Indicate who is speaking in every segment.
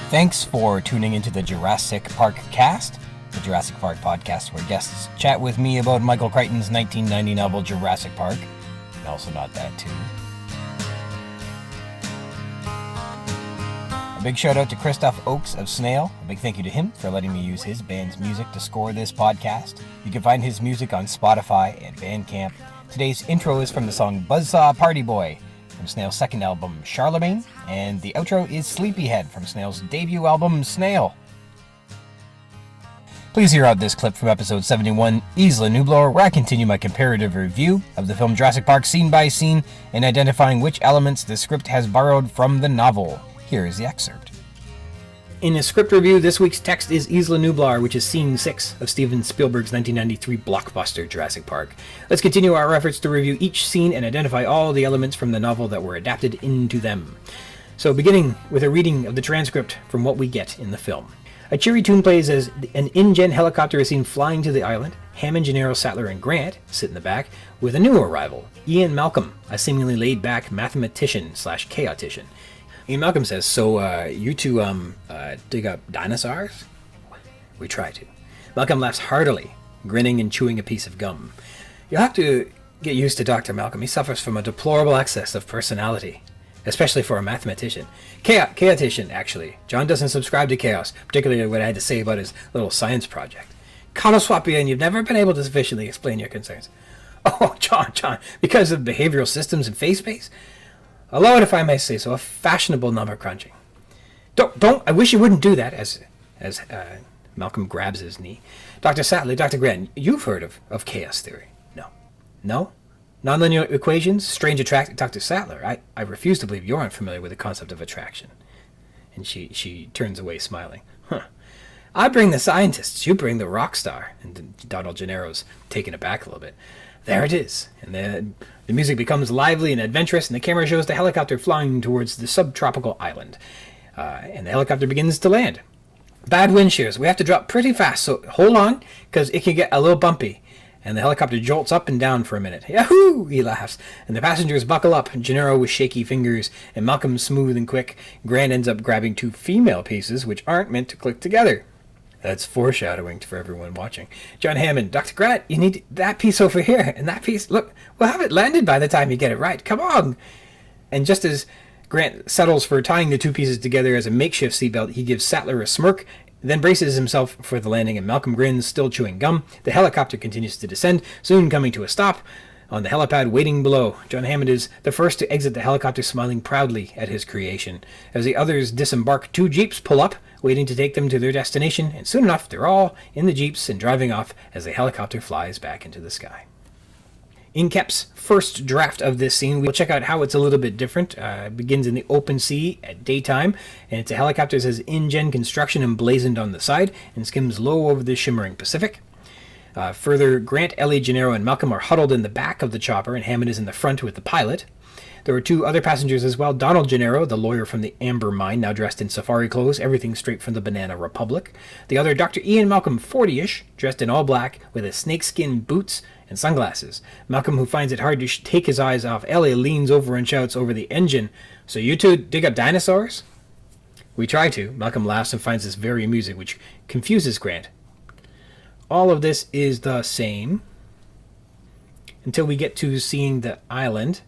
Speaker 1: Thanks for tuning into the Juras-Sick Park-Cast, the Jurassic Park podcast where guests chat with me about Michael Crichton's 1990 novel Jurassic Park, and also not that too. A big shout out to Christoph Oakes of Snail. A big thank you to him for letting me use his band's music to score this podcast. You can find his music on Spotify and Bandcamp. Today's intro is from the song Buzzsaw Party Boy from Snail's second album, Charlemagne, and the outro is Sleepyhead from Snail's debut album, Snail. Please hear out this clip from episode 71, Isla Nublar, where I continue my comparative review of the film Jurassic Park scene by scene and identifying which elements the script has borrowed from the novel. Here is the excerpt. In a script review, this week's text is Isla Nublar, which is scene 6 of Steven Spielberg's 1993 blockbuster Jurassic Park. Let's continue our efforts to review each scene and identify all the elements from the novel that were adapted into them. So beginning with a reading of the transcript from what we get in the film. A cheery tune plays as an InGen helicopter is seen flying to the island. Hammond, Gennaro, Sattler, and Grant sit in the back with a new arrival, Ian Malcolm, a seemingly laid-back mathematician/chaotician. Ian Malcolm says, so, you two, dig up dinosaurs? We try to. Malcolm laughs heartily, grinning and chewing a piece of gum. You'll have to get used to Dr. Malcolm. He suffers from a deplorable excess of personality, especially for a mathematician. Chaotician, actually. John doesn't subscribe to chaos, particularly what I had to say about his little science project. Conoswapian, you've never been able to sufficiently explain your concerns. Oh, John, because of behavioral systems and phase space? Allow it, if I may say so, a fashionable number crunching. Don't, I wish you wouldn't do that, as Malcolm grabs his knee. Dr. Sattler, Dr. Grant, you've heard of chaos theory. No? Nonlinear equations, strange attraction. Dr. Sattler, I refuse to believe you're unfamiliar with the concept of attraction. And she turns away smiling. I bring the scientists, you bring the rock star. And Donald Gennaro's taken aback a little bit. There it is. And the music becomes lively and adventurous, and the camera shows the helicopter flying towards the subtropical island. And the helicopter begins to land. Bad wind shears. We have to drop pretty fast, so hold on, because it can get a little bumpy. And the helicopter jolts up and down for a minute. Yahoo! He laughs. And the passengers buckle up, Gennaro with shaky fingers, and Malcolm smooth and quick. Grant ends up grabbing two female pieces, which aren't meant to click together. That's foreshadowing for everyone watching. John Hammond, Dr. Grant, you need that piece over here, and that piece, look, we'll have it landed by the time you get it right. Come on! And just as Grant settles for tying the two pieces together as a makeshift seatbelt, he gives Sattler a smirk, then braces himself for the landing, and Malcolm grins, still chewing gum. The helicopter continues to descend, soon coming to a stop on the helipad waiting below. John Hammond is the first to exit the helicopter, smiling proudly at his creation. As the others disembark, two jeeps pull up, waiting to take them to their destination, and soon enough they're all in the jeeps and driving off as the helicopter flies back into the sky. In Koeppe's first draft of this scene, we'll check out how it's a little bit different. It begins in the open sea at daytime, and it's a helicopter that has InGen construction emblazoned on the side and skims low over the shimmering Pacific. Further, Grant, Ellie, Gennaro, and Malcolm are huddled in the back of the chopper, and Hammond is in the front with the pilot. There are two other passengers as well. Donald Gennaro, the lawyer from the Amber Mine, now dressed in safari clothes, everything straight from the Banana Republic. The other, Dr. Ian Malcolm, 40-ish, dressed in all black, with his snakeskin boots and sunglasses. Malcolm, who finds it hard to take his eyes off Ellie, leans over and shouts over the engine, "So you two dig up dinosaurs?" We try to. Malcolm laughs and finds this very amusing, which confuses Grant. All of this is the same until we get to seeing the island.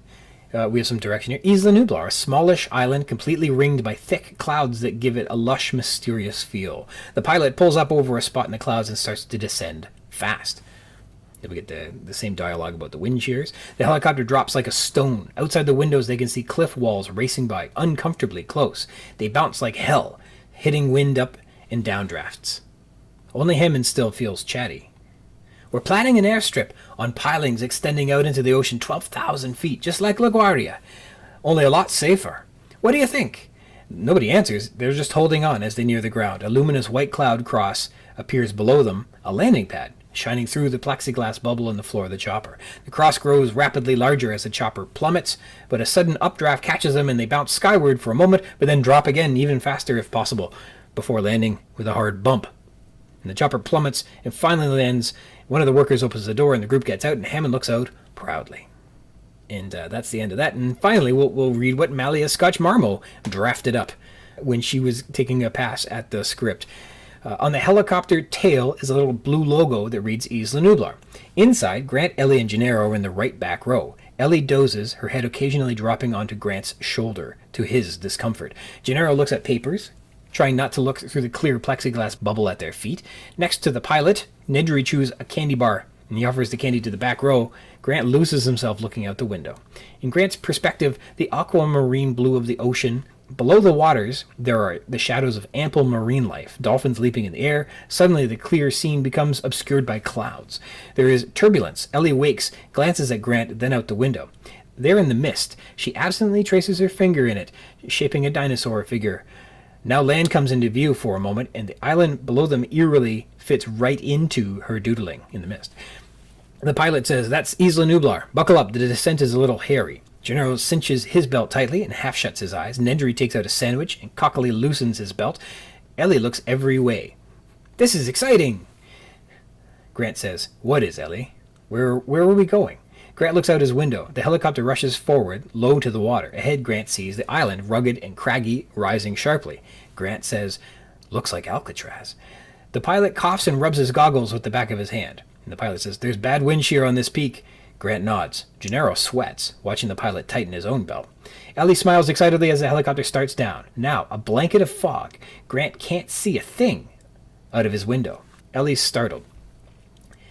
Speaker 1: We have some direction here. Isla Nublar, a smallish island completely ringed by thick clouds that give it a lush, mysterious feel. The pilot pulls up over a spot in the clouds and starts to descend fast. Then we get the same dialogue about the wind shears. The helicopter drops like a stone. Outside the windows they can see cliff walls racing by, uncomfortably close. They bounce like hell, hitting wind up and down drafts. Only Hammond still feels chatty. We're planning an airstrip on pilings extending out into the ocean 12,000 feet, just like LaGuardia, only a lot safer. What do you think? Nobody answers. They're just holding on as they near the ground. A luminous white cloud cross appears below them, a landing pad, shining through the plexiglass bubble in the floor of the chopper. The cross grows rapidly larger as the chopper plummets, but a sudden updraft catches them and they bounce skyward for a moment, but then drop again even faster if possible, before landing with a hard bump. And the chopper plummets and finally lands. One of the workers opens the door and the group gets out, and Hammond looks out proudly. And that's the end of that. And finally, we'll read what Malia Scotch-Marmo drafted up. when she was taking a pass at the script. On the helicopter tail is a little blue logo that reads Isla Nublar. Inside, Grant, Ellie, and Gennaro are in the right back row. Ellie dozes, her head occasionally dropping onto Grant's shoulder, to his discomfort. Gennaro looks at papers, trying not to look through the clear plexiglass bubble at their feet. Next to the pilot, Nedry chews a candy bar, and he offers the candy to the back row. Grant loses himself looking out the window. In Grant's perspective, the aquamarine blue of the ocean. Below the waters, there are the shadows of ample marine life, dolphins leaping in the air. Suddenly, the clear scene becomes obscured by clouds. There is turbulence. Ellie wakes, glances at Grant, then out the window. There in the mist, she absently traces her finger in it, shaping a dinosaur figure. Now land comes into view for a moment, and the island below them eerily fits right into her doodling in the mist. The pilot says, "That's Isla Nublar. Buckle up, the descent is a little hairy." Gennaro cinches his belt tightly and half shuts his eyes. Nedry takes out a sandwich and cockily loosens his belt. Ellie looks every way. "This is exciting!" Grant says, "What is, Ellie? Where are we going?" Grant looks out his window. The helicopter rushes forward, low to the water. Ahead, Grant sees the island, rugged and craggy, rising sharply. Grant says, "Looks like Alcatraz." The pilot coughs and rubs his goggles with the back of his hand. And the pilot says, "There's bad wind shear on this peak." Grant nods. Gennaro sweats, watching the pilot tighten his own belt. Ellie smiles excitedly as the helicopter starts down. Now, a blanket of fog. Grant can't see a thing out of his window. Ellie's startled.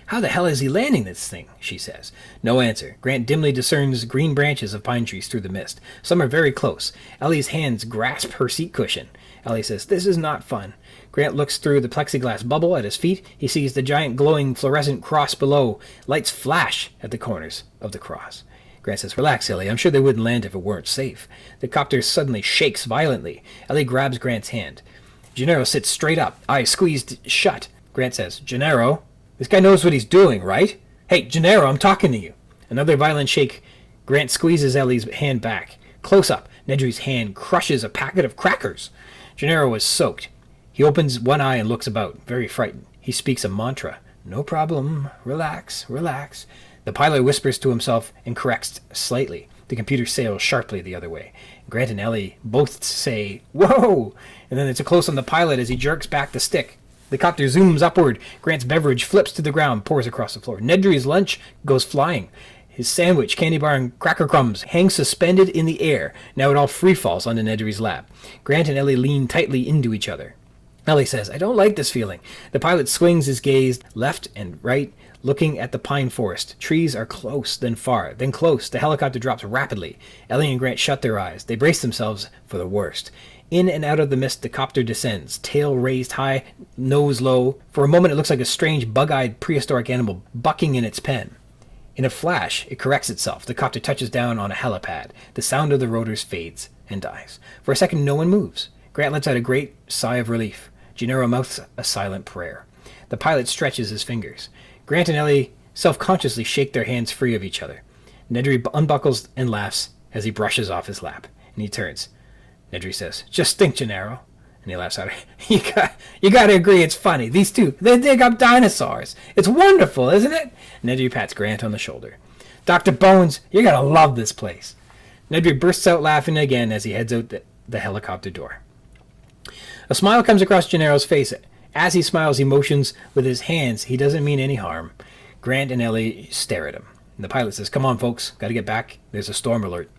Speaker 1: "How the hell is he landing this thing?" she says. No answer. Grant dimly discerns green branches of pine trees through the mist. Some are very close. Ellie's hands grasp her seat cushion. Ellie says, "This is not fun." Grant looks through the plexiglass bubble at his feet. He sees the giant glowing fluorescent cross below. Lights flash at the corners of the cross. Grant says, "Relax, Ellie. I'm sure they wouldn't land if it weren't safe." The copter suddenly shakes violently. Ellie grabs Grant's hand. Gennaro sits straight up, eyes squeezed shut. Grant says, "Gennaro, this guy knows what he's doing, right? Hey, Gennaro, I'm talking to you." Another violent shake. Grant squeezes Ellie's hand back. Close up, Nedry's hand crushes a packet of crackers. Gennaro is soaked. He opens one eye and looks about, very frightened. He speaks a mantra. "No problem. Relax, relax." The pilot whispers to himself and corrects slightly. The computer sails sharply the other way. Grant and Ellie both say, "Whoa!" And then it's a close on the pilot as he jerks back the stick. The copter zooms upward. Grant's beverage flips to the ground, pours across the floor. Nedry's lunch goes flying. His sandwich, candy bar, and cracker crumbs hang suspended in the air. Now it all free falls onto Nedry's lap. Grant and Ellie lean tightly into each other. Ellie says, "I don't like this feeling." The pilot swings his gaze left and right, looking at the pine forest. Trees are close, then far, then close. The helicopter drops rapidly. Ellie and Grant shut their eyes. They brace themselves for the worst. In and out of the mist, the copter descends, tail raised high, nose low. For a moment, it looks like a strange, bug-eyed prehistoric animal bucking in its pen. In a flash, it corrects itself. The copter touches down on a helipad. The sound of the rotors fades and dies. For a second, no one moves. Grant lets out a great sigh of relief. Gennaro mouths a silent prayer. The pilot stretches his fingers. Grant and Ellie self-consciously shake their hands free of each other. Nedry unbuckles and laughs as he brushes off his lap, and he turns. Nedry says, "Just think, Gennaro." And he laughs out. You got to agree it's funny. These two, they dig up dinosaurs. It's wonderful, isn't it?" Nedry pats Grant on the shoulder. "Dr. Bones, you're going to love this place." Nedry bursts out laughing again as he heads out the helicopter door. A smile comes across Gennaro's face. As he smiles, he motions with his hands. He doesn't mean any harm. Grant and Ellie stare at him. And the pilot says, "Come on, folks. Got to get back. There's a storm alert."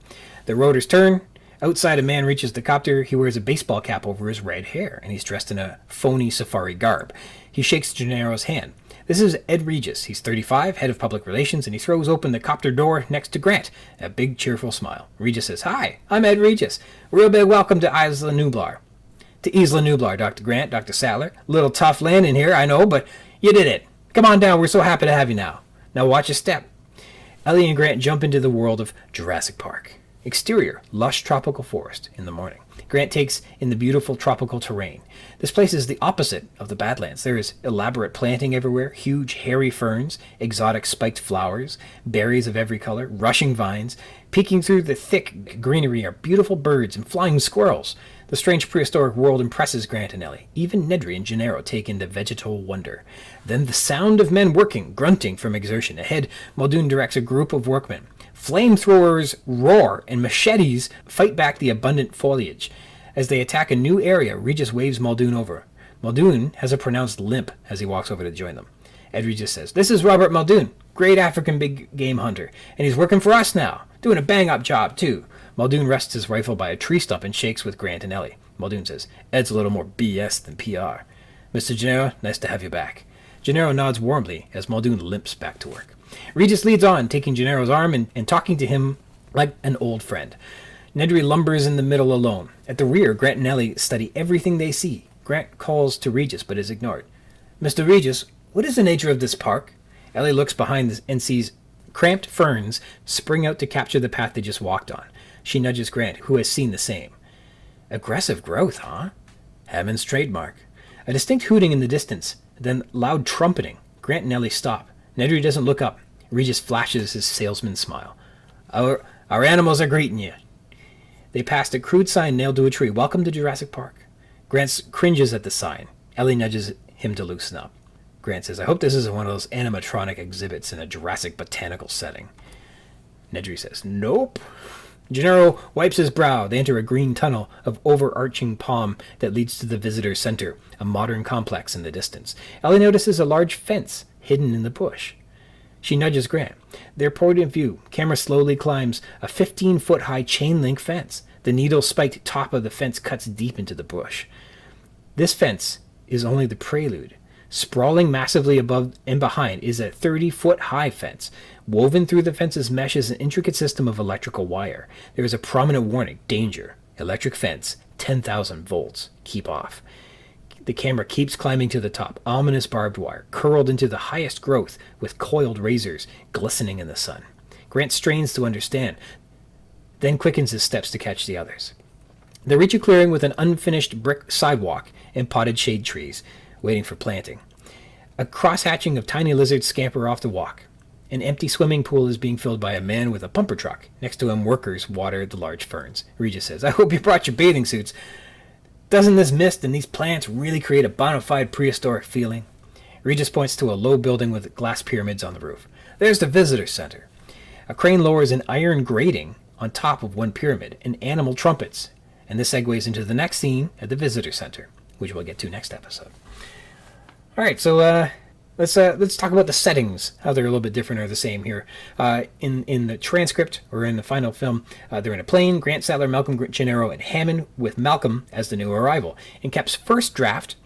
Speaker 1: The rotors turn. Outside, a man reaches the copter. He wears a baseball cap over his red hair, and he's dressed in a phony safari garb. He shakes Gennaro's hand. This is Ed Regis. He's 35, head of public relations, and he throws open the copter door next to Grant. A big, cheerful smile. Regis says, "Hi, I'm Ed Regis. Real big welcome to Isla Nublar." "To Isla Nublar, Dr. Grant, Dr. Sattler. Little tough landing here, I know, but you did it. Come on down, we're so happy to have you now. Now watch your step." Ellie and Grant jump into the world of Jurassic Park. Exterior, lush tropical forest in the morning. Grant takes in the beautiful tropical terrain. This place is the opposite of the Badlands. There is elaborate planting everywhere, huge hairy ferns, exotic spiked flowers, berries of every color, rushing vines. Peeking through the thick greenery are beautiful birds and flying squirrels. The strange prehistoric world impresses Grant and Ellie. Even Nedry and Gennaro take in the vegetal wonder. Then the sound of men working, grunting from exertion. Ahead, Muldoon directs a group of workmen. Flamethrowers roar and machetes fight back the abundant foliage. As they attack a new area, Regis waves Muldoon over. Muldoon has a pronounced limp as he walks over to join them. Ed Regis says, "This is Robert Muldoon, great African big game hunter, and he's working for us now, doing a bang-up job, too." Muldoon rests his rifle by a tree stump and shakes with Grant and Ellie. Muldoon says, "Ed's a little more BS than PR. Mr. Gennaro, nice to have you back." Gennaro nods warmly as Muldoon limps back to work. Regis leads on, taking Gennaro's arm and talking to him like an old friend. Nedry lumbers in the middle alone. At the rear, Grant and Ellie study everything they see. Grant calls to Regis, but is ignored. "Mr. Regis, what is the nature of this park?" Ellie looks behind and sees cramped ferns spring out to capture the path they just walked on. She nudges Grant, who has seen the same. "Aggressive growth, huh?" "Hammond's trademark." A distinct hooting in the distance, then loud trumpeting. Grant and Ellie stop. Nedry doesn't look up. Regis flashes his salesman's smile. Our animals are greeting you." They passed a crude sign nailed to a tree. "Welcome to Jurassic Park." Grant cringes at the sign. Ellie nudges him to loosen up. Grant says, "I hope this isn't one of those animatronic exhibits in a Jurassic botanical setting." Nedry says, "Nope." Gennaro wipes his brow. They enter a green tunnel of overarching palm that leads to the visitor center, a modern complex in the distance. Ellie notices a large fence hidden in the bush. She nudges Grant. Their point of view, camera slowly climbs a 15-foot-high chain-link fence. The needle-spiked top of the fence cuts deep into the bush. This fence is only the prelude. Sprawling massively above and behind is a 30-foot-high fence. Woven through the fence's mesh is an intricate system of electrical wire. There is a prominent warning, danger, electric fence, 10,000 volts, keep off. The camera keeps climbing to the top, ominous barbed wire, curled into the highest growth with coiled razors glistening in the sun. Grant strains to understand, then quickens his steps to catch the others. They reach a clearing with an unfinished brick sidewalk and potted shade trees, waiting for planting. A cross-hatching of tiny lizards scamper off the walk. An empty swimming pool is being filled by a man with a pumper truck. Next to him, workers water the large ferns. Regis says, "I hope you brought your bathing suits. Doesn't this mist and these plants really create a bona fide prehistoric feeling?" Regis points to a low building with glass pyramids on the roof. "There's the visitor center." A crane lowers an iron grating on top of one pyramid and animal trumpets. And this segues into the next scene at the visitor center, which we'll get to next episode. All right, so let's talk about the settings, how they're a little bit different or the same here. In the transcript, or in the final film, they're in a plane, Grant, Sattler, Malcolm, Gennaro, and Hammond, with Malcolm as the new arrival. In Koeppe's first draft,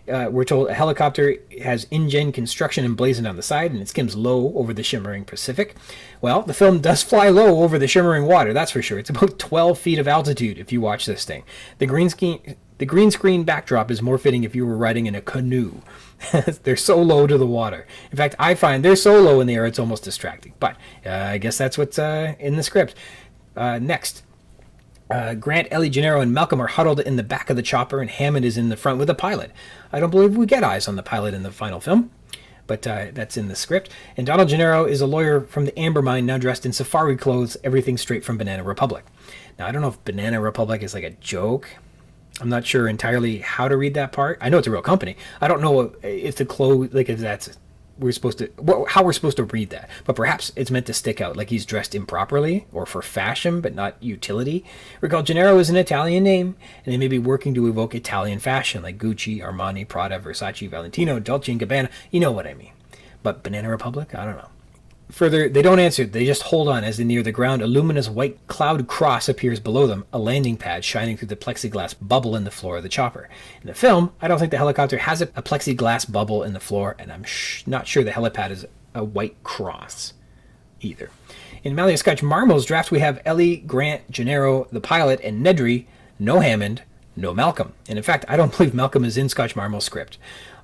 Speaker 1: we're told a helicopter has InGen construction emblazoned on the side, and it skims low over the shimmering Pacific. Well, the film does fly low over the shimmering water, that's for sure. It's about 12 feet of altitude if you watch this thing. The green screen backdrop is more fitting if you were riding in a canoe. They're so low to the water. In fact, I find they're so low in the air it's almost distracting. But I guess that's what's in the script. Next, Grant, Ellie, Gennaro, and Malcolm are huddled in the back of the chopper, and Hammond is in the front with the pilot. I don't believe we get eyes on the pilot in the final film, but that's in the script. And Donald Gennaro is a lawyer from the Amber Mine, now dressed in safari clothes, everything straight from Banana Republic. Now, I don't know if Banana Republic is like a joke. I'm not sure entirely how to read that part. I know it's a real company. I don't know if the clothes, like if that's how we're supposed to read that. But perhaps it's meant to stick out, like he's dressed improperly or for fashion, but not utility. Recall, Gennaro is an Italian name, and they may be working to evoke Italian fashion, like Gucci, Armani, Prada, Versace, Valentino, Dolce & Gabbana. You know what I mean. But Banana Republic? I don't know. Further, they don't answer. They just hold on as they near the ground. A luminous white cloud cross appears below them, a landing pad shining through the plexiglass bubble in the floor of the chopper. In the film, I don't think the helicopter has a plexiglass bubble in the floor, and I'm not sure the helipad is a white cross either. In Malia Scotch-Marmo's draft, we have Ellie, Grant, Gennaro, the pilot, and Nedry, no Hammond, no Malcolm. And in fact, I don't believe Malcolm is in Scotch-Marmo's script.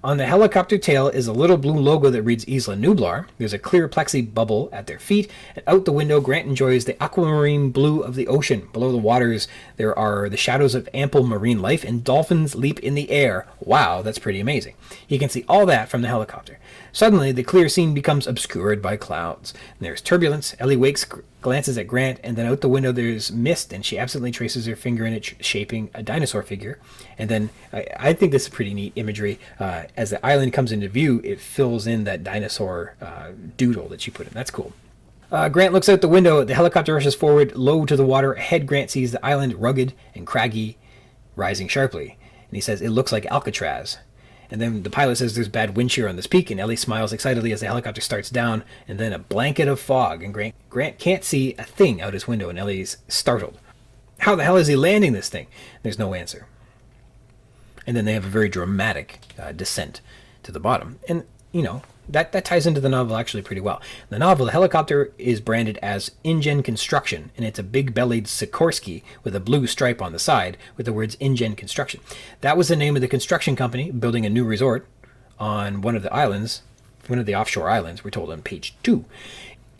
Speaker 1: On the helicopter tail is a little blue logo that reads Isla Nublar. There's a clear plexi bubble at their feet, and out the window, Grant enjoys the aquamarine blue of the ocean. Below the waters, there are the shadows of ample marine life, and dolphins leap in the air. Wow, that's pretty amazing. He can see all that from the helicopter. Suddenly, the clear scene becomes obscured by clouds. And there's turbulence. Ellie wakes, glances at Grant, and then out the window there's mist, and she absently traces her finger in it, shaping a dinosaur figure. And then I think this is pretty neat imagery. As the island comes into view, it fills in that dinosaur doodle that she put in. That's cool. Grant looks out the window. The helicopter rushes forward, low to the water. Ahead, Grant sees the island rugged and craggy rising sharply. And he says, "It looks like Alcatraz." And then the pilot says there's bad wind shear on this peak, and Ellie smiles excitedly as the helicopter starts down, and then a blanket of fog, and Grant can't see a thing out his window, and Ellie's startled. How the hell is he landing this thing? There's no answer. And then they have a very dramatic descent to the bottom. And, that ties into the novel actually pretty well. In the novel, the helicopter is branded as InGen Construction, and it's a big-bellied Sikorsky with a blue stripe on the side with the words InGen Construction. That was the name of the construction company building a new resort on one of the offshore islands, we're told on page 2.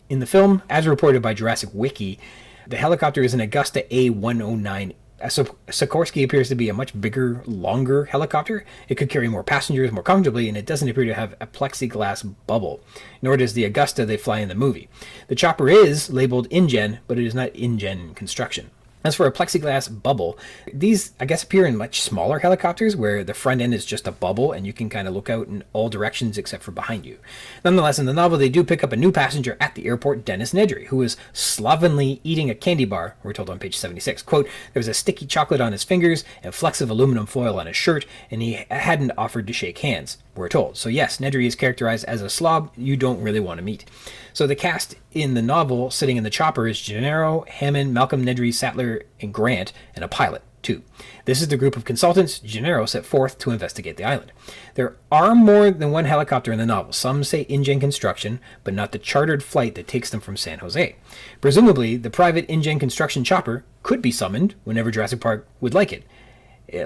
Speaker 1: In the film, as reported by Jurassic Wiki, the helicopter is an Augusta A109. Sikorsky appears to be a much bigger, longer helicopter. It could carry more passengers more comfortably, and it doesn't appear to have a plexiglass bubble, nor does the Augusta they fly in the movie. The chopper is labeled InGen, but it is not InGen Construction. As for a plexiglass bubble, these, I guess, appear in much smaller helicopters where the front end is just a bubble and you can kind of look out in all directions except for behind you. Nonetheless, in the novel, they do pick up a new passenger at the airport, Dennis Nedry, who is slovenly eating a candy bar, we're told on page 76. Quote, "There was a sticky chocolate on his fingers and flecks of aluminum foil on his shirt, and he hadn't offered to shake hands," we're told. So yes, Nedry is characterized as a slob you don't really want to meet. So the cast in the novel sitting in the chopper is Gennaro, Hammond, Malcolm, Nedry, Sattler, and Grant, and a pilot, too. This is the group of consultants Gennaro set forth to investigate the island. There are more than one helicopter in the novel. Some say InGen Construction, but not the chartered flight that takes them from San Jose. Presumably, the private InGen Construction chopper could be summoned whenever Jurassic Park would like it,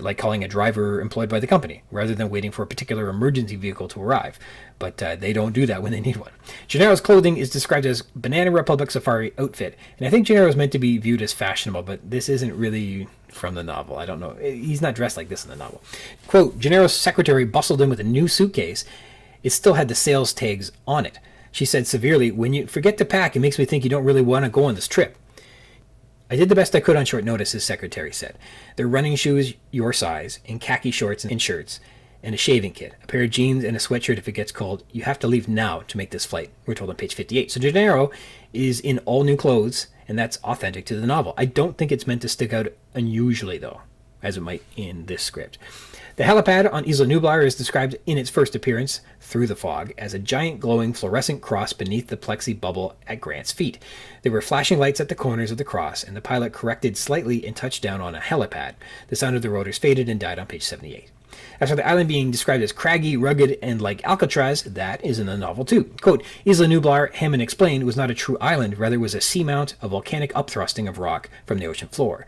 Speaker 1: like calling a driver employed by the company, rather than waiting for a particular emergency vehicle to arrive. But they don't do that when they need one. Gennaro's clothing is described as Banana Republic Safari outfit, and I think Gennaro is meant to be viewed as fashionable, but this isn't really from the novel. I don't know. He's not dressed like this in the novel. Quote, "Gennaro's secretary bustled in with a new suitcase. It still had the sales tags on it. She said severely, 'When you forget to pack, it makes me think you don't really want to go on this trip.' I did the best I could on short notice," his secretary said. "They're running shoes your size, and khaki shorts and shirts, and a shaving kit, a pair of jeans, and a sweatshirt if it gets cold. You have to leave now to make this flight," we're told on page 58. So Gennaro is in all new clothes, and that's authentic to the novel. I don't think it's meant to stick out unusually, though, as it might in this script. The helipad on Isla Nublar is described in its first appearance, through the fog, as a giant glowing fluorescent cross beneath the plexi bubble at Grant's feet. There were flashing lights at the corners of the cross, and the pilot corrected slightly and touched down on a helipad. The sound of the rotors faded and died on page 78. As for the island being described as craggy, rugged, and like Alcatraz, that is in the novel too. Quote, "Isla Nublar, Hammond explained, was not a true island, rather was a seamount, a volcanic upthrusting of rock from the ocean floor.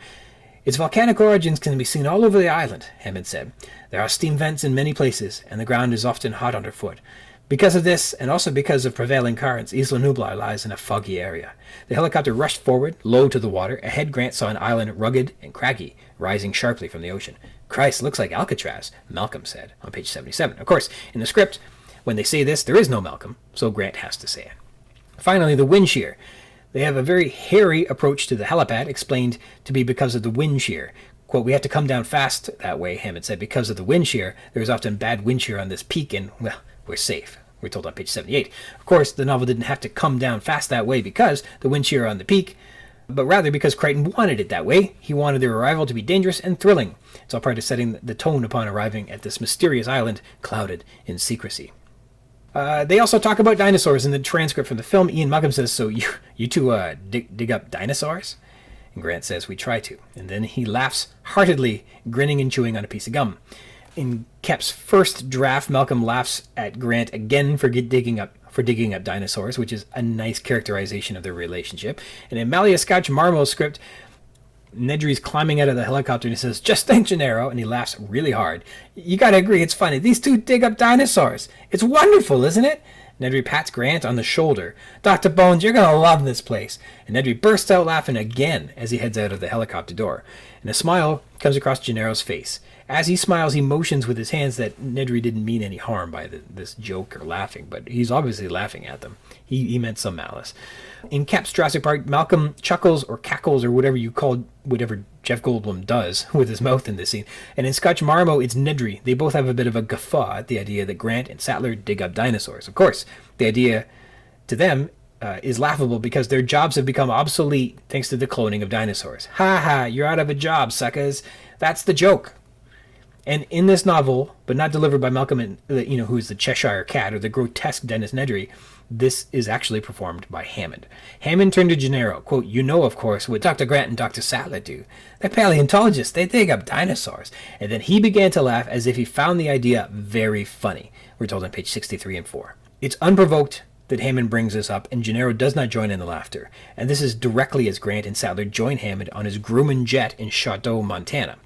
Speaker 1: Its volcanic origins can be seen all over the island," Hammond said. "There are steam vents in many places, and the ground is often hot underfoot. Because of this, and also because of prevailing currents, Isla Nublar lies in a foggy area." The helicopter rushed forward, low to the water. Ahead, Grant saw an island rugged and craggy, rising sharply from the ocean. "Christ, looks like Alcatraz," Malcolm said on page 77. Of course, in the script, when they say this, there is no Malcolm, so Grant has to say it. Finally, the wind shear. They have a very hairy approach to the helipad, explained to be because of the wind shear. Quote, "We have to come down fast that way," Hammond said. "Because of the wind shear, there is often bad wind shear on this peak, and, well, we're safe," we're told on page 78. Of course, the novel didn't have to come down fast that way because the wind shear on the peak, but rather because Crichton wanted it that way. He wanted their arrival to be dangerous and thrilling. It's all part of setting the tone upon arriving at this mysterious island clouded in secrecy. They also talk about dinosaurs in the transcript from the film. Ian Malcolm says, "So you two dig up dinosaurs?" And Grant says, "We try to." And then he laughs heartedly, grinning and chewing on a piece of gum. In Koeppe's first draft, Malcolm laughs at Grant again for digging up dinosaurs, which is a nice characterization of their relationship. And in Malia Scotch-Marmo's script, Nedry's climbing out of the helicopter and he says, "Just think, Gennaro," and he laughs really hard. "You gotta agree, it's funny. These two dig up dinosaurs. It's wonderful, isn't it?" Nedry pats Grant on the shoulder. "Dr. Bones, you're gonna love this place." And Nedry bursts out laughing again as he heads out of the helicopter door. And a smile comes across Gennaro's face. As he smiles, he motions with his hands that Nedry didn't mean any harm by this joke or laughing, but he's obviously laughing at them. He meant some malice. In Koeppe's Jurassic Park, Malcolm chuckles or cackles or whatever Jeff Goldblum does with his mouth in this scene. And in Scotch-Marmo, it's Nedry. They both have a bit of a guffaw at the idea that Grant and Sattler dig up dinosaurs. Of course, the idea to them is laughable because their jobs have become obsolete thanks to the cloning of dinosaurs. "Ha ha, you're out of a job, suckers." That's the joke. And in this novel, but not delivered by Malcolm, who is the Cheshire Cat or the grotesque Dennis Nedry, this is actually performed by Hammond. Hammond turned to Gennaro, quote, "You know, of course, what Dr. Grant and Dr. Sattler do. They're paleontologists. They dig up dinosaurs." And then he began to laugh as if he found the idea very funny. We're told on page 63 and 4. It's unprovoked that Hammond brings this up, and Gennaro does not join in the laughter. And this is directly as Grant and Sattler join Hammond on his Grumman jet in Chateau, Montana.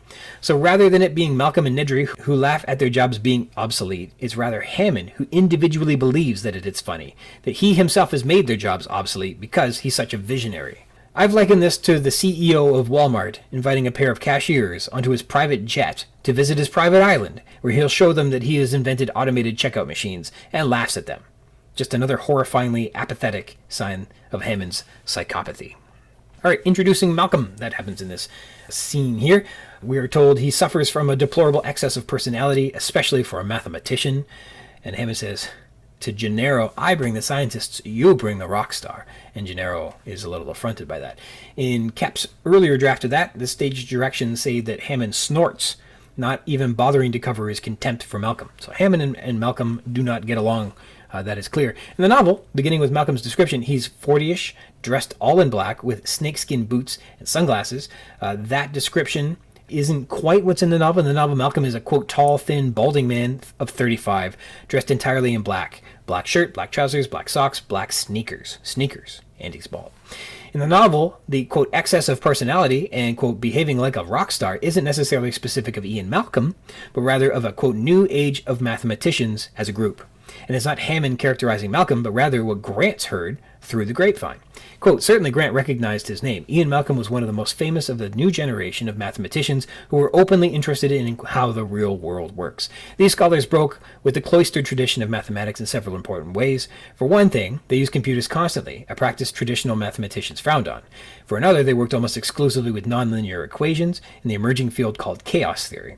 Speaker 1: So rather than it being Malcolm and Nedry who laugh at their jobs being obsolete, it's rather Hammond who individually believes that it is funny, that he himself has made their jobs obsolete because he's such a visionary. I've likened this to the CEO of Walmart inviting a pair of cashiers onto his private jet to visit his private island, where he'll show them that he has invented automated checkout machines and laughs at them. Just another horrifyingly apathetic sign of Hammond's psychopathy. All right, introducing Malcolm. That happens in this scene here. We are told he suffers from a deplorable excess of personality, especially for a mathematician. And Hammond says to Gennaro, "I bring the scientists, you bring the rock star." And Gennaro is a little affronted by that. In Koeppe's earlier draft of that, the stage directions say that Hammond snorts, not even bothering to cover his contempt for Malcolm. So Hammond and Malcolm do not get along. That is clear. In the novel, beginning with Malcolm's description, he's 40-ish, dressed all in black with snakeskin boots and sunglasses. That description isn't quite what's in the novel. In the novel, Malcolm is a, quote, tall, thin, balding man of 35, dressed entirely in black. Black shirt, black trousers, black socks, black sneakers. Sneakers. And he's bald. In the novel, the, quote, excess of personality and, quote, behaving like a rock star isn't necessarily specific of Ian Malcolm, but rather of a, quote, new age of mathematicians as a group. And it's not Hammond characterizing Malcolm, but rather what Grant's heard through the grapevine. Quote, "Certainly Grant recognized his name. Ian Malcolm was one of the most famous of the new generation of mathematicians who were openly interested in how the real world works. These scholars broke with the cloistered tradition of mathematics in several important ways. For one thing, they used computers constantly, a practice traditional mathematicians frowned on. For another, they worked almost exclusively with nonlinear equations in the emerging field called chaos theory.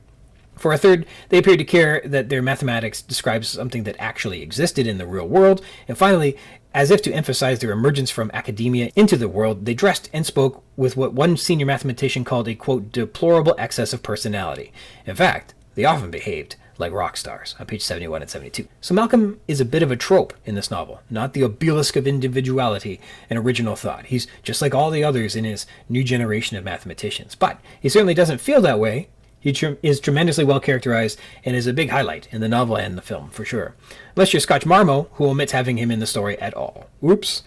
Speaker 1: For a third, they appeared to care that their mathematics describes something that actually existed in the real world. And finally, as if to emphasize their emergence from academia into the world, they dressed and spoke with what one senior mathematician called a, quote, deplorable excess of personality. In fact, they often behaved like rock stars," on page 71 and 72. So Malcolm is a bit of a trope in this novel, not the obelisk of individuality and original thought. He's just like all the others in his new generation of mathematicians. But he certainly doesn't feel that way. He is tremendously well characterized and is a big highlight in the novel and the film, for sure. Unless you're Scotch-Marmo, who omits having him in the story at all. Oops.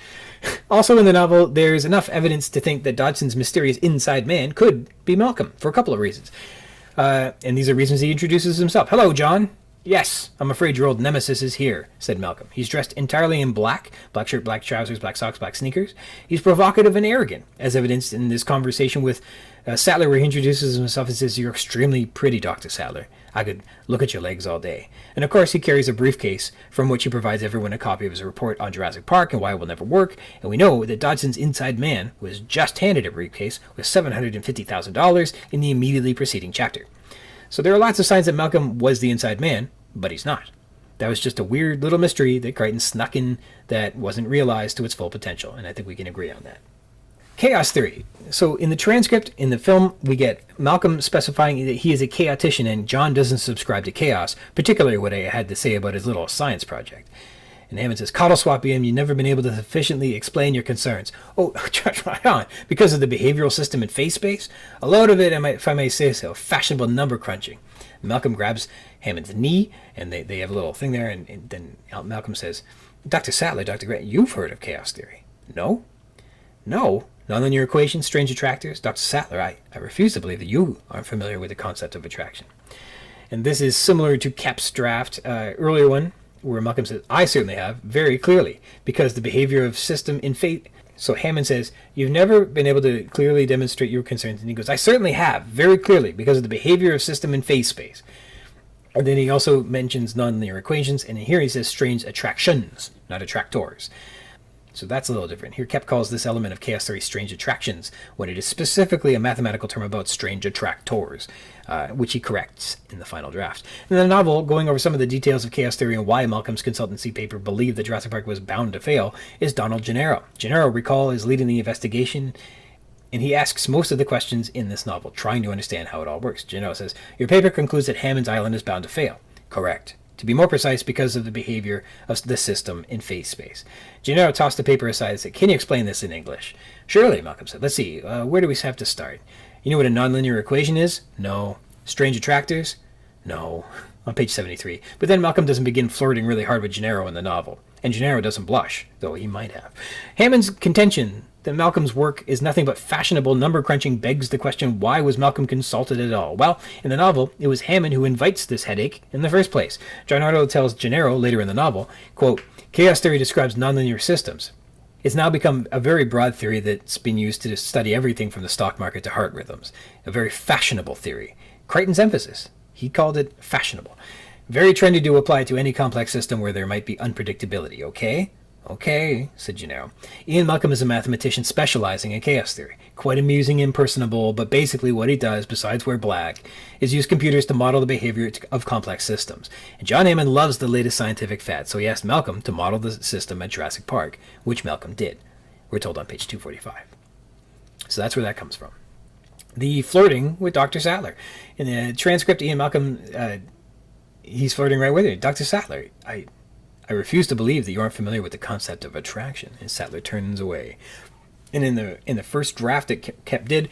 Speaker 1: Also in the novel, there's enough evidence to think that Dodson's mysterious inside man could be Malcolm, for a couple of reasons. And these are reasons he introduces himself. "Hello, John." "Yes, I'm afraid your old nemesis is here," said Malcolm. He's dressed entirely in black shirt, black trousers, black socks, black sneakers. He's provocative and arrogant, as evidenced in this conversation with Sattler, where he introduces himself and says, "You're extremely pretty, Dr. Sattler. I could look at your legs all day." And of course, he carries a briefcase from which he provides everyone a copy of his report on Jurassic Park and why it will never work. And we know that Dodson's inside man was just handed a briefcase with $750,000 in the immediately preceding chapter. So there are lots of signs that Malcolm was the inside man, but he's not. That was just a weird little mystery that Crichton snuck in that wasn't realized to its full potential, and I think we can agree on that. Chaos theory. So in the transcript, in the film, we get Malcolm specifying that he is a chaotician and John doesn't subscribe to chaos, particularly what I had to say about his little science project. And Hammond says, "Coddle swap him, you've never been able to sufficiently explain your concerns." Oh, right on. Because of the behavioral system in phase space? A load of it, if I may say so, fashionable number crunching. Malcolm grabs Hammond's knee, and they have a little thing there, and then Malcolm says, "Dr. Sattler, Dr. Grant, you've heard of chaos theory." "No? No? Nonlinear equations, strange attractors? Dr. Sattler, I refuse to believe that you aren't familiar with the concept of attraction." And this is similar to Koeppe's draft, earlier one, where Malcolm says, "I certainly have, very clearly, because the behavior of system in fate." So Hammond says, "You've never been able to clearly demonstrate your concerns." And he goes, "I certainly have, very clearly, because of the behavior of system in phase space." And then he also mentions nonlinear equations, and here he says strange attractions, not attractors. So that's a little different. Here Koeppe calls this element of chaos theory strange attractions, when it is specifically a mathematical term about strange attractors, which he corrects in the final draft. In the novel, going over some of the details of chaos theory and why Malcolm's consultancy paper believed that Jurassic Park was bound to fail, is Donald Gennaro. Gennaro, recall, is leading the investigation And he asks most of the questions in this novel, trying to understand how it all works. Gennaro says, your paper concludes that Hammond's island is bound to fail. Correct. To be more precise, because of the behavior of the system in phase space. Gennaro tossed the paper aside and said, can you explain this in English? Surely, Malcolm said. Let's see, where do we have to start? You know what a nonlinear equation is? No. Strange attractors? No. On page 73. But then Malcolm doesn't begin flirting really hard with Gennaro in the novel. And Gennaro doesn't blush, though he might have. Hammond's contention that Malcolm's work is nothing but fashionable number crunching begs the question, why was Malcolm consulted at all? Well, in the novel, it was Hammond who invites this headache in the first place. Gianardo tells Gennaro later in the novel, quote, chaos theory describes nonlinear systems. It's now become a very broad theory that's been used to study everything from the stock market to heart rhythms. A very fashionable theory. Crichton's emphasis. He called it fashionable. Very trendy to apply to any complex system where there might be unpredictability, okay? Okay, said Gennaro. Ian Malcolm is a mathematician specializing in chaos theory. Quite amusing and personable, but basically what he does, besides wear black, is use computers to model the behavior of complex systems. And John Hammond loves the latest scientific fad, so he asked Malcolm to model the system at Jurassic Park, which Malcolm did. We're told on page 245. So that's where that comes from. The flirting with Dr. Sattler. In the transcript, Ian Malcolm, he's flirting right with her. Dr. Sattler, I refuse to believe that you aren't familiar with the concept of attraction. And Sattler turns away. And in the first draft that Koeppe did,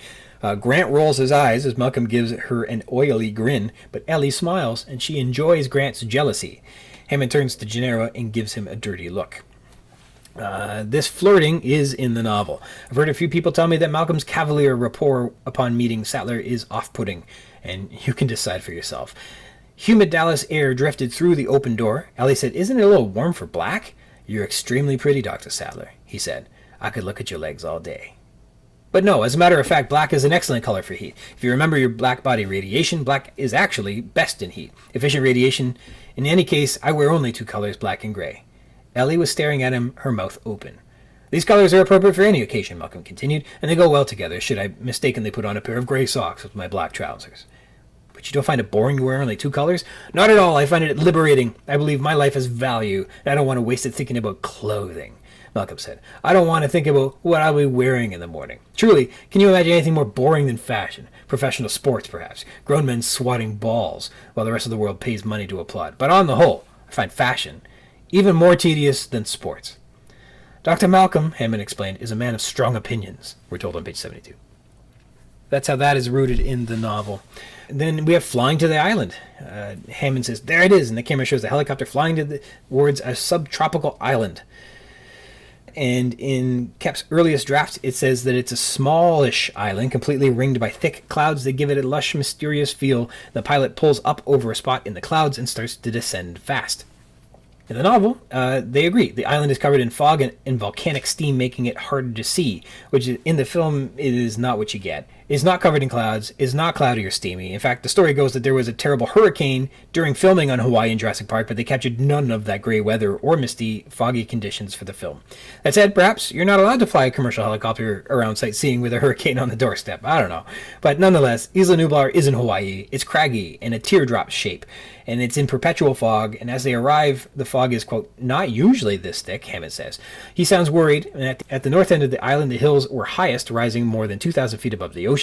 Speaker 1: Grant rolls his eyes as Malcolm gives her an oily grin, but Ellie smiles, and she enjoys Grant's jealousy. Hammond turns to Gennaro and gives him a dirty look. This flirting is in the novel. I've heard a few people tell me that Malcolm's cavalier rapport upon meeting Sattler is off-putting, and you can decide for yourself. Humid Dallas air drifted through the open door. Ellie said, isn't it a little warm for black? You're extremely pretty, Dr. Sattler, he said. I could look at your legs all day. But no, as a matter of fact, black is an excellent color for heat. If you remember your black body radiation, black is actually best in heat. Efficient radiation. In any case, I wear only two colors, black and gray. Ellie was staring at him, her mouth open. These colors are appropriate for any occasion, Malcolm continued, and they go well together should I mistakenly put on a pair of gray socks with my black trousers. But you don't find it boring to wear only two colors? Not at all. I find it liberating. I believe my life has value, and I don't want to waste it thinking about clothing, Malcolm said. I don't want to think about what I'll be wearing in the morning. Truly, can you imagine anything more boring than fashion? Professional sports, perhaps. Grown men swatting balls, while the rest of the world pays money to applaud. But on the whole, I find fashion even more tedious than sports. Dr. Malcolm, Hammond explained, is a man of strong opinions, we're told on page 72. That's how that is rooted in the novel. And then we have flying to the island. Hammond says, there it is, and the camera shows the helicopter flying towards a subtropical island. And in Koeppe's earliest draft, it says that it's a smallish island, completely ringed by thick clouds that give it a lush, mysterious feel. The pilot pulls up over a spot in the clouds and starts to descend fast. In the novel, they agree. The island is covered in fog and volcanic steam, making it harder to see, which in the film it is not what you get. It's not covered in clouds, it's not cloudy or steamy. In fact, the story goes that there was a terrible hurricane during filming on Hawaii and Jurassic Park, but they captured none of that gray weather or misty, foggy conditions for the film. That said, perhaps you're not allowed to fly a commercial helicopter around sightseeing with a hurricane on the doorstep. I don't know. But nonetheless, Isla Nublar is in Hawaii. It's craggy in a teardrop shape, and it's in perpetual fog, and as they arrive, the fog is, quote, not usually this thick, Hammond says. He sounds worried, and at the north end of the island, the hills were highest, rising more than 2,000 feet above the ocean.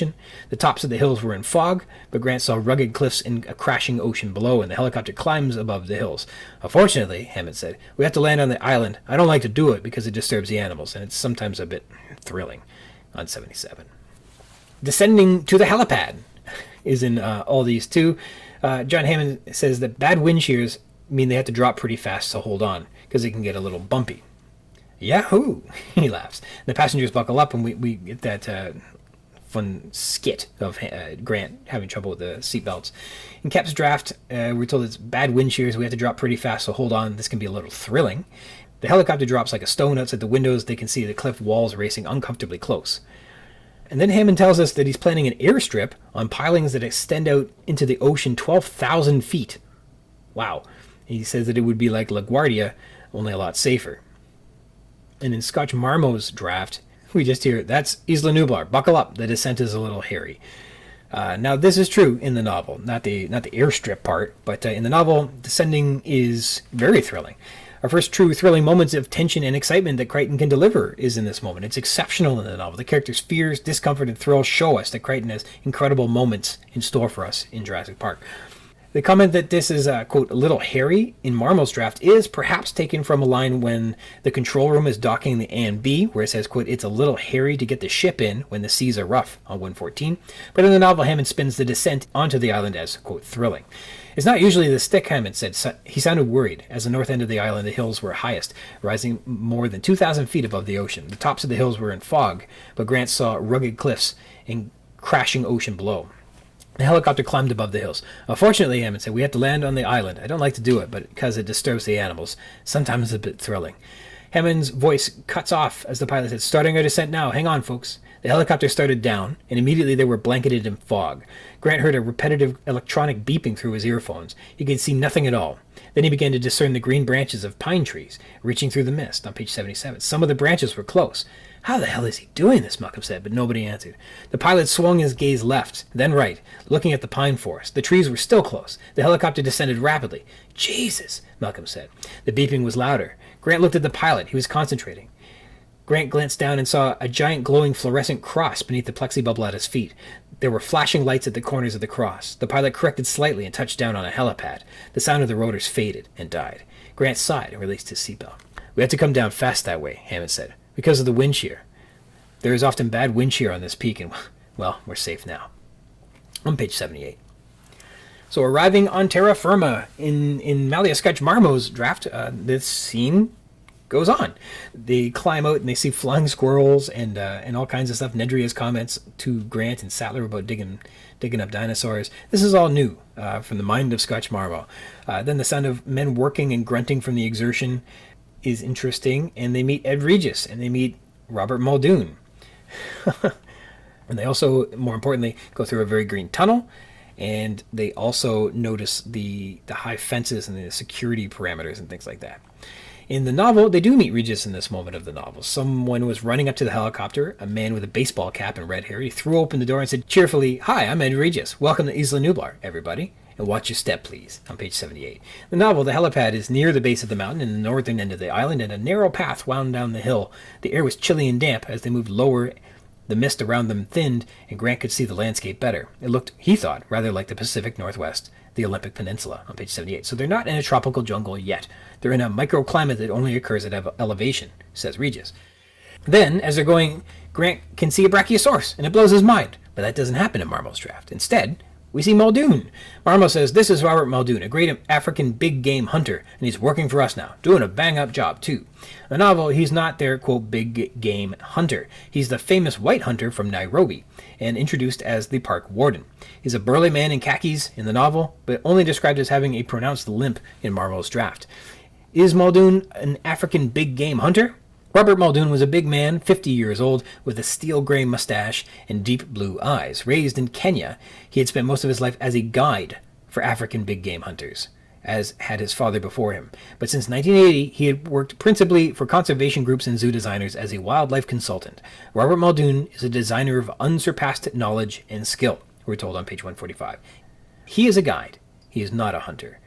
Speaker 1: The tops of the hills were in fog, but Grant saw rugged cliffs and a crashing ocean below, and the helicopter climbs above the hills. Unfortunately, Hammond said, we have to land on the island. I don't like to do it because it disturbs the animals, and it's sometimes a bit thrilling. On 77. Descending to the helipad is in all these too. John Hammond says that bad wind shears mean they have to drop pretty fast to hold on, because it can get a little bumpy. Yahoo! He laughs. The passengers buckle up, and we get that fun skit of Grant having trouble with the seatbelts. In Koeppe's draft, we're told it's bad wind shears. We have to drop pretty fast, so hold on. This can be a little thrilling. The helicopter drops like a stone outside the windows. They can see the cliff walls racing uncomfortably close. And then Hammond tells us that he's planning an airstrip on pilings that extend out into the ocean 12,000 feet. Wow. He says that it would be like LaGuardia, only a lot safer. And in Scotch-Marmo's draft, we just hear, that's Isla Nublar. Buckle up. The descent is a little hairy. Now, this is true in the novel, not the airstrip part, but in the novel, descending is very thrilling. Our first true thrilling moments of tension and excitement that Crichton can deliver is in this moment. It's exceptional in the novel. The character's fears, discomfort, and thrill show us that Crichton has incredible moments in store for us in Jurassic Park. The comment that this is, quote, a little hairy in Marmo's draft is perhaps taken from a line when the control room is docking the A and B, where it says, quote, it's a little hairy to get the ship in when the seas are rough on 114. But in the novel, Hammond spins the descent onto the island as, quote, thrilling. It's not usually the stick, Hammond said. He sounded worried. As the north end of the island, the hills were highest, rising more than 2,000 feet above the ocean. The tops of the hills were in fog, but Grant saw rugged cliffs and crashing ocean below. The helicopter climbed above the hills. Fortunately, Hammond said, we have to land on the island. I don't like to do it, but because it disturbs the animals. Sometimes it's a bit thrilling. Hammond's voice cuts off as the pilot said, starting our descent now. Hang on, folks. The helicopter started down, and immediately they were blanketed in fog. Grant heard a repetitive electronic beeping through his earphones. He could see nothing at all. Then he began to discern the green branches of pine trees, reaching through the mist on page 77. Some of the branches were close. How the hell is he doing this, Malcolm said, but nobody answered. The pilot swung his gaze left, then right, looking at the pine forest. The trees were still close. The helicopter descended rapidly. Jesus, Malcolm said. The beeping was louder. Grant looked at the pilot. He was concentrating. Grant glanced down and saw a giant glowing fluorescent cross beneath the plexibubble at his feet. There were flashing lights at the corners of the cross. The pilot corrected slightly and touched down on a helipad. The sound of the rotors faded and died. Grant sighed and released his seatbelt. We have to come down fast that way, Hammond said, because of the wind shear. There is often bad wind shear on this peak, and, well, we're safe now. On page 78. So arriving on terra firma in Malia Scotch-Marmo's draft, this scene goes on. They climb out and they see flying squirrels and all kinds of stuff. Nedry's comments to Grant and Sattler about digging up dinosaurs. This is all new from the mind of Scotch-Marmo. Then the sound of men working and grunting from the exertion is interesting, and they meet Ed Regis and they meet Robert Muldoon. And they also, more importantly, go through a very green tunnel, and they also notice the high fences and the security parameters and things like that. In the novel, they do meet Regis in this moment of the novel. Someone was running up to the helicopter, a man with a baseball cap and red hair. He threw open the door and said cheerfully, "Hi, I'm Ed Regis. Welcome to Isla Nublar, everybody. And watch your step, please," on page 78. The novel, the helipad, is near the base of the mountain in the northern end of the island, and a narrow path wound down the hill. The air was chilly and damp. As they moved lower, the mist around them thinned, and Grant could see the landscape better. It looked, he thought, rather like the Pacific Northwest, the Olympic Peninsula, on page 78. So they're not in a tropical jungle yet. They're in a microclimate that only occurs at elevation, says Regis. Then, as they're going, Grant can see a brachiosaurus, and it blows his mind. But that doesn't happen in Marmo's draft. Instead, we see Muldoon. Marmo says, "This is Robert Muldoon, a great African big game hunter, and he's working for us now, doing a bang-up job, too." In the novel, he's not their, quote, big game hunter. He's the famous white hunter from Nairobi, and introduced as the park warden. He's a burly man in khakis in the novel, but only described as having a pronounced limp in Marmo's draft. Is Muldoon an African big game hunter? Robert Muldoon was a big man, 50 years old, with a steel-gray mustache and deep blue eyes. Raised in Kenya, he had spent most of his life as a guide for African big-game hunters, as had his father before him. But since 1980, he had worked principally for conservation groups and zoo designers as a wildlife consultant. Robert Muldoon is a designer of unsurpassed knowledge and skill, we're told on page 145. He is a guide. He is not a hunter.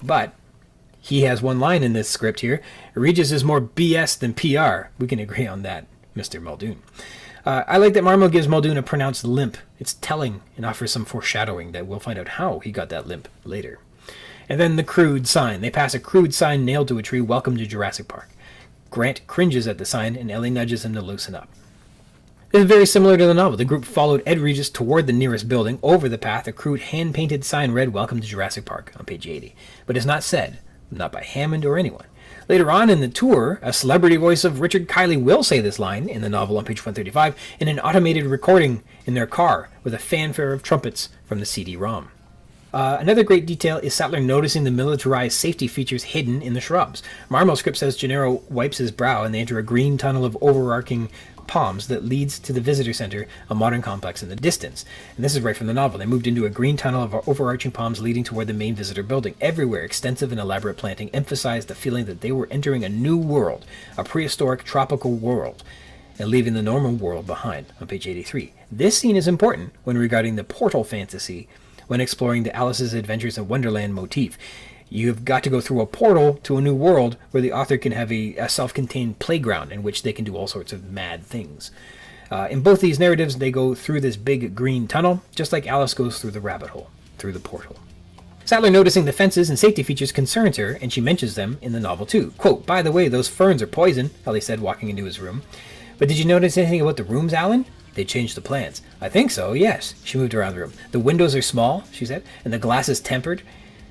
Speaker 1: But he has one line in this script here. Regis is more BS than PR. We can agree on that, Mr. Muldoon. I like that Marmo gives Muldoon a pronounced limp. It's telling and offers some foreshadowing that we'll find out how he got that limp later. And then the crude sign. They pass a crude sign nailed to a tree, "Welcome to Jurassic Park." Grant cringes at the sign, and Ellie nudges him to loosen up. This is very similar to the novel. The group followed Ed Regis toward the nearest building. Over the path, a crude hand-painted sign read, "Welcome to Jurassic Park," on page 80. But it's not said. Not by Hammond or anyone. Later on in the tour, a celebrity voice of Richard Kiley will say this line in the novel on page 135 in an automated recording in their car with a fanfare of trumpets from the CD-ROM. Another great detail is Sattler noticing the militarized safety features hidden in the shrubs. Marmo's script says Gennaro wipes his brow and they enter a green tunnel of overarching palms that leads to the visitor center, a modern complex in the distance. And this is right from the novel. They moved into a green tunnel of overarching palms leading toward the main visitor building. Everywhere, extensive and elaborate planting emphasized the feeling that they were entering a new world, a prehistoric tropical world, and leaving the normal world behind, on page 83. This scene is important when regarding the portal fantasy when exploring the Alice's Adventures in Wonderland motif. You've got to go through a portal to a new world where the author can have a self-contained playground in which they can do all sorts of mad things. In both these narratives, they go through this big green tunnel, just like Alice goes through the rabbit hole, through the portal. Sattler noticing the fences and safety features concerns her, and she mentions them in the novel too. Quote, "By the way, those ferns are poison," Ellie said, walking into his room. "But did you notice anything about the rooms, Alan?" "They changed the plans." "I think so, yes." She moved around the room. "The windows are small," she said, "and the glass is tempered.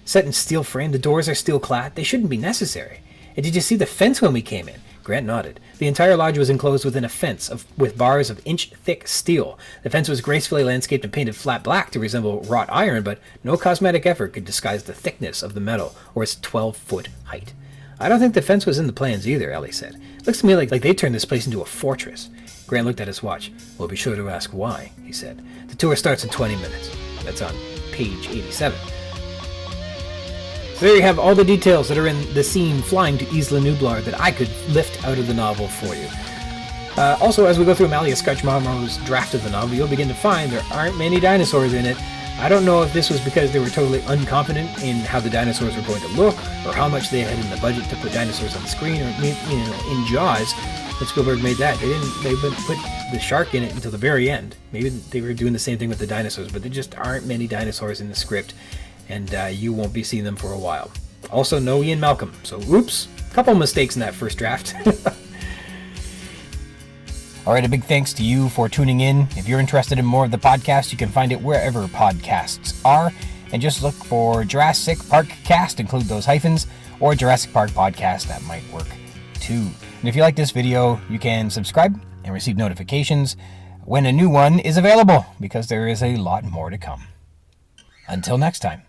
Speaker 1: Set in steel frame, the doors are steel clad. They shouldn't be necessary. And did you see the fence when we came in?" Grant nodded. The entire lodge was enclosed within a fence with bars of inch-thick steel. The fence was gracefully landscaped and painted flat black to resemble wrought iron, but no cosmetic effort could disguise the thickness of the metal or its 12-foot height. "I don't think the fence was in the plans either," Ellie said. "Looks to me like they turned this place into a fortress." Grant looked at his watch. "Well, be sure to ask why," he said. "The tour starts in 20 minutes. That's on page 87. So there you have all the details that are in the scene flying to Isla Nublar that I could lift out of the novel for you. Also, as we go through Malia Scotch-Marmo's draft of the novel, you'll begin to find there aren't many dinosaurs in it. I don't know if this was because they were totally unconfident in how the dinosaurs were going to look, or how much they had in the budget to put dinosaurs on the screen, or in Jaws, when Spielberg made that, they put the shark in it until the very end. Maybe they were doing the same thing with the dinosaurs, but there just aren't many dinosaurs in the script, and you won't be seeing them for a while. Also, no Ian Malcolm, so oops, a couple mistakes in that first draft. Alright, a big thanks to you for tuning in. If you're interested in more of the podcast, you can find it wherever podcasts are, and just look for Juras-Sick Park-Cast, include those hyphens, or Jurassic Park Podcast, that might work too. And if you like this video, you can subscribe and receive notifications when a new one is available, because there is a lot more to come. Until next time.